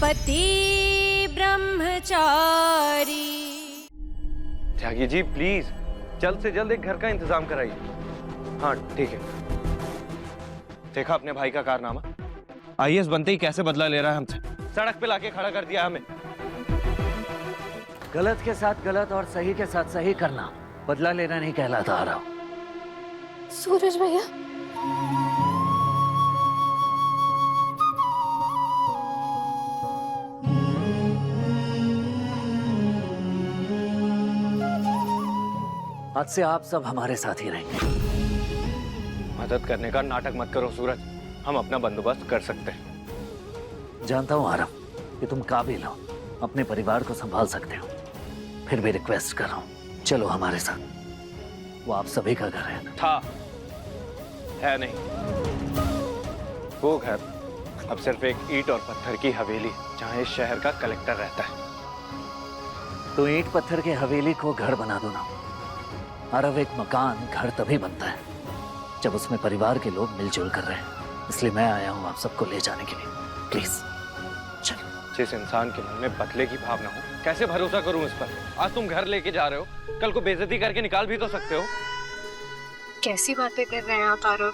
पति ब्रह्मचारी। त्यागी जी प्लीज जल्द से जल्द एक घर का इंतजाम कराइए। हाँ ठीक है। देखा अपने भाई का कारनामा, आईएएस बनते ही कैसे बदला ले रहा है हमसे, सड़क पे लाके खड़ा कर दिया हमें। गलत के साथ गलत और सही के साथ सही करना बदला लेना नहीं कहलाता आरव। सूरज भैया, आज से आप सब हमारे साथ ही रहेंगे। मदद करने का नाटक मत करो सूरज, हम अपना बंदोबस्त कर सकते हैं। जानता हूँ आरव कि तुम काबिल हो, अपने परिवार को संभाल सकते हो, फिर भी रिक्वेस्ट कर रहा हूँ चलो हमारे साथ। वो आप सभी का घर है। था, है नहीं। वो घर अब सिर्फ एक ईंट और पत्थर की हवेली जहाँ इस शहर का कलेक्टर रहता है। तो ईंट पत्थर की हवेली को घर बना दो ना आरव। एक मकान घर तभी बनता है जब उसमें परिवार के लोग मिलजुल कर रहे हैं। इसलिए मैं आया हूँ आप सबको ले जाने के लिए। प्लीज चलो। जिस इंसान के मन में बदले की भावना हो, कैसे भरोसा करूं इस पर? आज तुम घर लेके जा रहे हो, कल को बेइज्जती करके निकाल भी तो सकते हो। कैसी बातें कर रहे हैं आप आरव?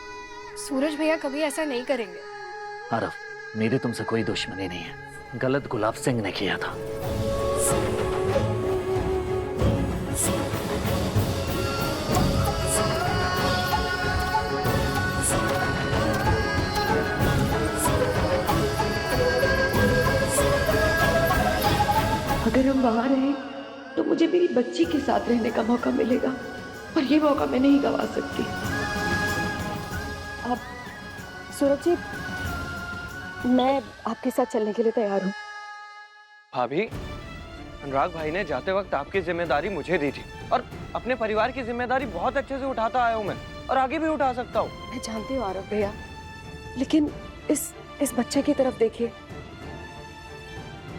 सूरज भैया कभी ऐसा नहीं करेंगे। आरव मेरी तुमसे कोई दुश्मनी नहीं है, गलत गुलाब सिंह ने किया था। अगर हम वहां रहे तो मुझे मेरी बच्ची के साथ रहने का मौका मिलेगा, और ये मौका मैं नहीं गवा सकती। आप सूरज जी, मैं आपके साथ चलने के लिए तैयार हूँ। भाभी, अनुराग भाई ने जाते वक्त आपकी जिम्मेदारी मुझे दी थी और अपने परिवार की जिम्मेदारी बहुत अच्छे से उठाता आया हूँ मैं, और आगे भी उठा सकता हूँ। मैं जानती हूँ आरव भैया, लेकिन इस बच्चे की तरफ देखिए।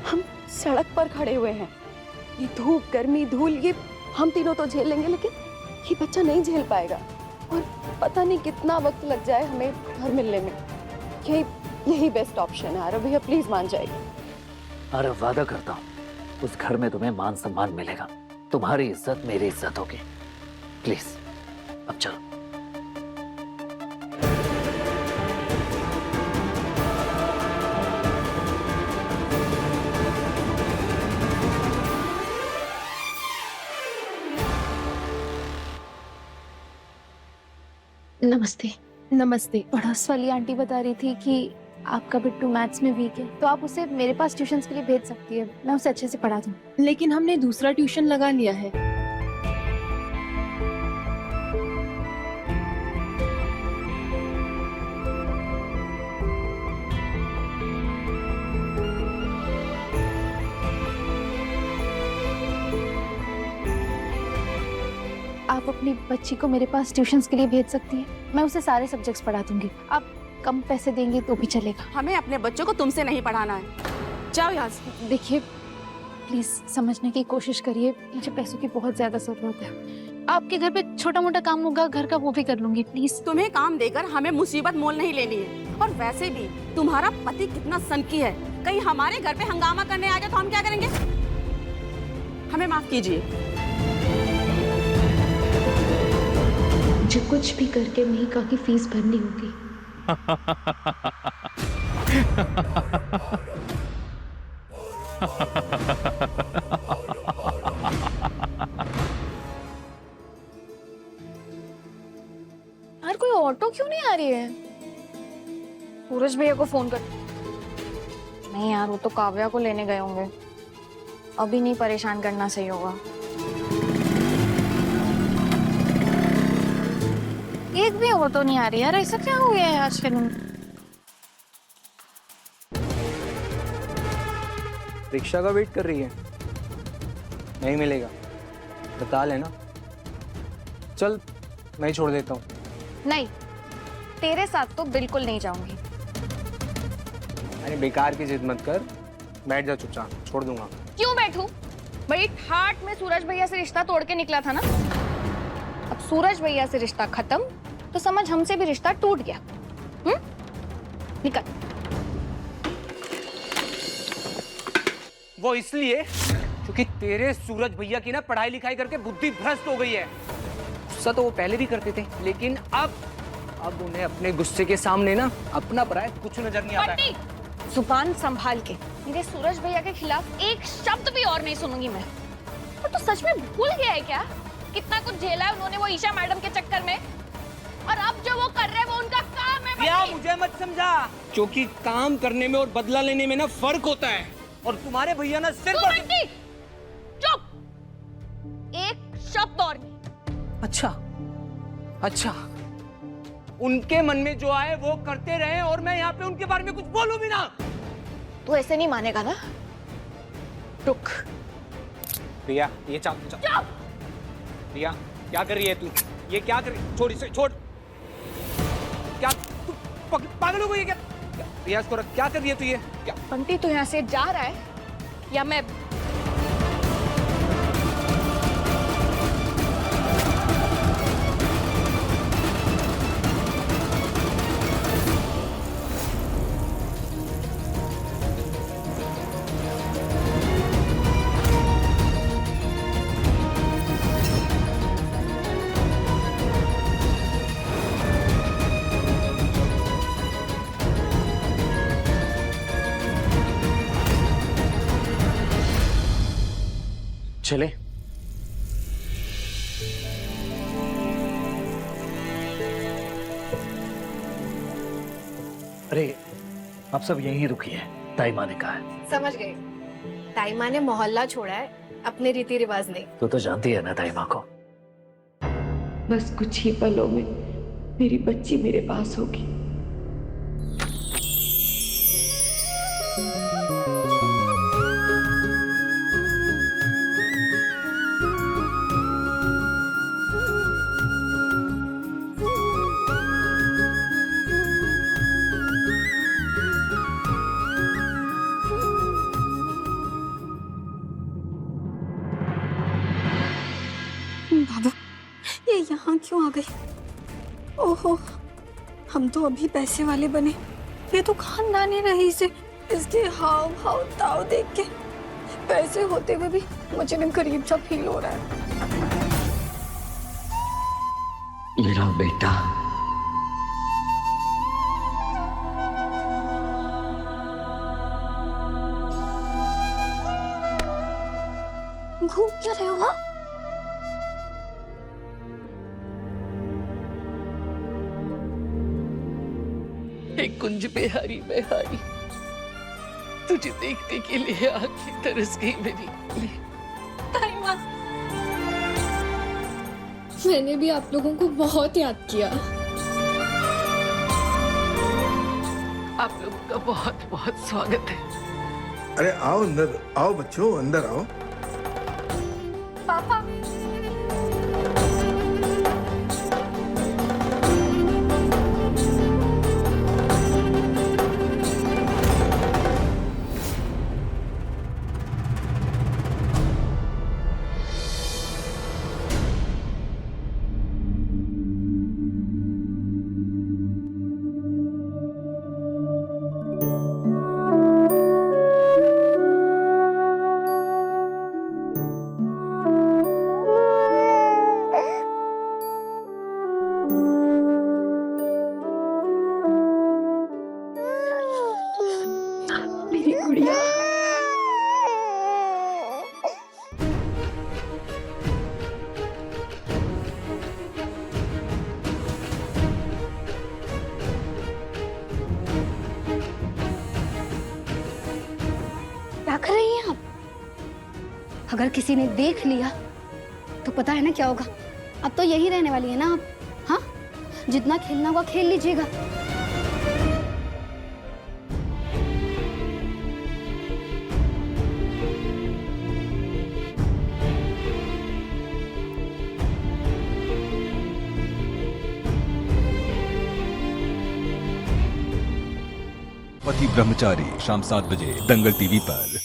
हम सड़क पर खड़े हुए हैं, ये धूप गर्मी धूल ये हम तीनों तो झेल लेंगे, लेकिन ये बच्चा नहीं झेल पाएगा, और पता नहीं कितना वक्त लग जाए हमें घर मिलने में। यही बेस्ट ऑप्शन है आरव भैया, प्लीज मान जाइए। आरव वादा करता हूँ उस घर में तुम्हें मान सम्मान मिलेगा, तुम्हारी इज्जत मेरी इज्जत होगी। प्लीज अब चलो। नमस्ते। नमस्ते। पड़ोस वाली आंटी बता रही थी कि आपका बिट्टू मैथ्स में वीक है, तो आप उसे मेरे पास ट्यूशंस के लिए भेज सकती है, मैं उसे अच्छे से पढ़ा दूँ। लेकिन हमने दूसरा ट्यूशन लगा लिया है। आप अपनी बच्ची को मेरे पास ट्यूशंस के लिए भेज सकती है, मैं उसे सारे सब्जेक्ट्स पढ़ा दूंगी। आप कम पैसे देंगे तो भी चलेगा। हमें अपने बच्चों को तुमसे नहीं पढ़ाना है, जाओ यहाँ से। देखिए प्लीज समझने की कोशिश करिए, मुझे पैसों की बहुत ज्यादा जरूरत है। आपके घर पे छोटा मोटा काम होगा घर का, वो भी कर लूंगी। प्लीज। तुम्हें काम देकर हमें मुसीबत मोल नहीं लेनी है, और वैसे भी तुम्हारा पति कितना सनकी है, कहीं हमारे घर पे हंगामा करने आ जाए तो हम क्या करेंगे? हमें माफ कीजिए। मुझे कुछ भी करके मेहिका की फीस भरनी होगी। यार कोई ऑटो क्यों नहीं आ रही है? सूरज भैया को फोन कर। नहीं यार, वो तो काव्या को लेने गए होंगे, अभी नहीं परेशान करना सही होगा। एक भी ऑटो नहीं आ रही यार, ऐसा क्या हो गया है आजकल? रिक्शा का वेट कर रही है, नहीं मिलेगा, बता लेना। चल मैं ही छोड़ देता हूँ। नहीं, तेरे साथ तो बिल्कुल नहीं जाऊंगी। अरे बेकार की जिद मत कर, बैठ जा चुपचाप, छोड़ दूंगा। क्यों बैठूं? बड़ी ठाट में सूरज भैया से रिश्ता तोड़ के निकला था ना। अब सूरज भैया से रिश्ता खत्म तो समझ हमसे भी रिश्ता टूट गया। निकल। वो इसलिए क्योंकि तेरे सूरज भैया की ना पढ़ाई लिखाई करके बुद्धि भ्रष्ट हो गई है। गुस्सा तो वो पहले भी करते थे, लेकिन अब उन्हें अपने गुस्से के सामने ना अपना पराया कुछ नजर नहीं आता है। जुबान संभाल के। मेरे सूरज भैया के खिलाफ एक शब्द भी और नहीं सुनूंगी मैं। और तो सच में भूल गया है क्या कितना कुछ झेला है उन्होंने वो ईशा मैडम के चक्कर में, और अब जो वो कर रहे हैं वो उनका काम है। क्या मुझे मत समझा, क्योंकि काम करने में और बदला लेने में ना फर्क होता है। और तुम्हारे भैया ना सिर्फ चुप, एक शब्द और नहीं। अच्छा, उनके मन में जो आए वो करते रहे और मैं यहाँ पे उनके बारे में कुछ बोलूं भी ना। तू ऐसे नहीं मानेगा ना। रुक। प्रिया, ये चुप। प्रिया, क्या कर रही है तू? ये क्या कर रही? छोड़ इसे, छोड़। क्या तू पागल हो गई है क्या? प्रिया, इसको रख। क्या कर रही है तू? ये क्या? बंटी तू यहाँ से जा रहा है या मैं? चले। अरे आप सब यहीं रुकिए, ताई माँ ने कहा है। समझ गई। ताई माँ ने मोहल्ला छोड़ा है, अपने रीति रिवाज नहीं। तू तो जानती है ना ताई माँ को। बस कुछ ही पलों में मेरी बच्ची मेरे पास होगी। बाबा, ये यहाँ क्यों आ गई? ओहो, हम तो अभी पैसे वाले बने, ये तो खानदानी रईस है। इसके हाव भाव ताव देख के पैसे होते हुए भी मुझे भी गरीब सा फील हो रहा है। मेरा बेटा घूम क्या रहे हो? हाँ, एक कुंज बिहारी बिहारी तुझे देखने के लिए आंखें तरस गई मेरी। ताई माँ, मैंने भी आप लोगों को बहुत याद किया। आप लोगों का बहुत बहुत स्वागत है। अरे आओ अंदर आओ बच्चों, अंदर आओ। पापा, मेरी गुड़िया। क्या कर रही हैं आप? अगर किसी ने देख लिया तो पता है ना क्या होगा। अब तो यही रहने वाली है ना आप। हाँ, जितना खेलना हुआ खेल लीजिएगा। पति ब्रह्मचारी शाम 7 बजे दंगल टीवी पर।